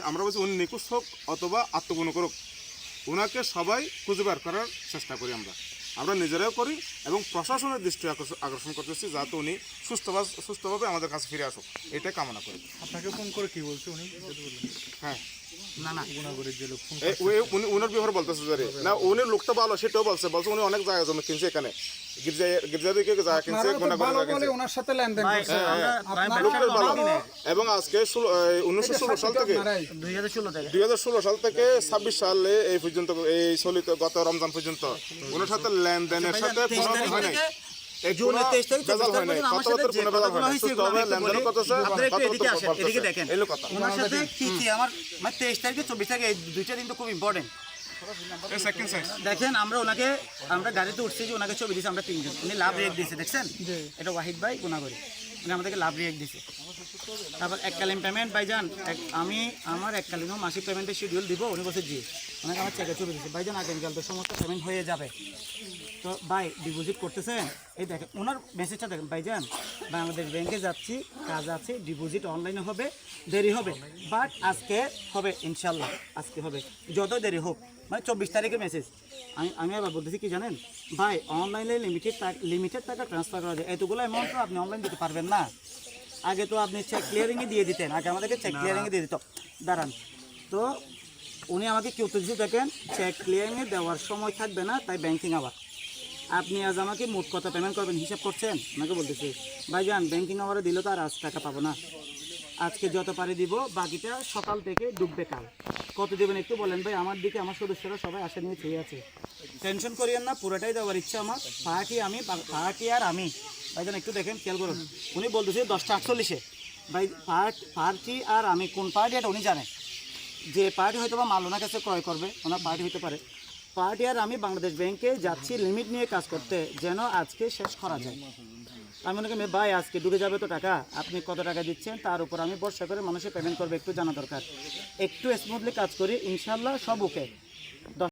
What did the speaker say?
আমরা বলছি উনি নিখোঁজ হোক অথবা আত্মগোপন করুক, ওনাকে সবাই খুঁজে বের করার চেষ্টা করি আমরা নিজেরাও করি এবং প্রশাসনের দৃষ্টি আকর্ষণ করতেছি যাতে উনি সুস্থভাবে আমাদের কাছে ফিরে আসুক, এটাই কামনা করি। আপনাকে ফোন করে কি বলছে উনি? হ্যাঁ, গুণাগরের যে লোক ফোন উনি ওনার ব্যাপারে বলতেছে না, উনি লোকটা ভালো সেটাও বলছে উনি অনেক জায়গা জমি কিনছে, এখানে গির্জা দিকে জায়গা কিনছে, ওনার সাথে লেনদেন করছে। লোকটার ভালো। এবং আজকে 1916 সাল থেকে 2016 সাল থেকে 26 সালে এই পর্যন্ত, এই চলিত গত রমজান পর্যন্ত ওনার সাথে লেনদেনের সাথে কোনো হয় নাই। ওনার সাথে আমার 23 তারিখে 24 তারিখে এই দুইটা দিন তো খুব ইম্পর্টেন্ট। দেখেন আমরা গাড়িতে উঠছি যে ওনাকে ছবি দিয়েছি আমরা 3 জন, উনি লাভ রিয়েক্ট দিয়েছে দেখছেন, এটা ওয়াহিদ ভাই গুণাগরি, উনি আমাদেরকে লাভ রিয়েক্ট দিয়েছে। তারপর এককালীন পেমেন্ট ভাইজান, আমি আমার এককালীনও মাসিক পেমেন্টের শিডিউল দিব, উনি বলছে জি, ওনাকে আমার চেকে ছবি দিয়েছে ভাইজান আগামীকাল তো সমস্ত পেমেন্ট হয়ে যাবে। তো ভাই ডিপোজিট করতেছেন, এই দেখেন ওনার মেসেজটা দেখেন, ভাইজান বাংলাদেশ ব্যাংকে যাচ্ছি, কাজ আছে, ডিপোজিট অনলাইনে হবে, দেরি হবে বাট আজকে হবে ইনশাল্লাহ, আজকে হবে যত দেরি হোক, মানে 24 তারিখের মেসেজ। আমি আবার বলতেছি কি জানেন ভাই, অনলাইনে লিমিটেড টাকা ট্রান্সফার করা যায়, এতগুলো অ্যামাউন্ট তো আপনি অনলাইন দিতে পারবেন না, আগে তো আপনি চেক ক্লিয়ারিংয়ে দিয়ে দিতেন, আগে আমাদেরকে চেক ক্লিয়ারিংয়ে দিয়ে দিত। দাঁড়ান, তো উনি আমাকে কি উত্তর দিচ্ছে দেখেন, চেক ক্লিয়ারিংয়ে দেওয়ার সময় থাকবে না, তাই ব্যাংকিং আবার আপনি আজ আমাকে মোট কত পেমেন্ট করবেন হিসাব করছেন, আমাকে বলতেছি ভাইজান ব্যাংকিং আওয়ারে দিলে তো আর আজ টাকা পাবো না, আজকে যত পারি দিব, বাকিটা সকাল থেকে ডুববে কাল। কত দেবেন একটু বলেন ভাই, আমার দিকে আমার সদস্যরা সবাই আশা নিয়ে চেয়ে আছে, টেনশন করিয়েন না, পুরোটাই দেওয়ার ইচ্ছা আমার, পার্টি আর আমি ভাইজান একটু দেখেন খেয়াল করুন, উনি বলতেছে 10টা 48-এ ভাই, পার্টি আর আমি কোন পার্টি এটা উনি জানে, যে পার্টি হয়তো বা মাল ওনার কাছে ক্রয় করবে, ওনার পার্টি হতে পারে, পার্টি আর আমি বাংলাদেশ ব্যাংকে যাচ্ছি লিমিট নিয়ে কাজ করতে, যেন আজকে শেষ করা যায়। আমি মনে করি ভাই আজকে ডুবে যাবে তো টাকা, আপনি কত টাকা দিচ্ছেন তার উপর আমি ভরসা করে মানুষের পেমেন্ট করবে, একটু জানা দরকার, একটু স্মুথলি কাজ করি ইনশাল্লাহ সব ওকে।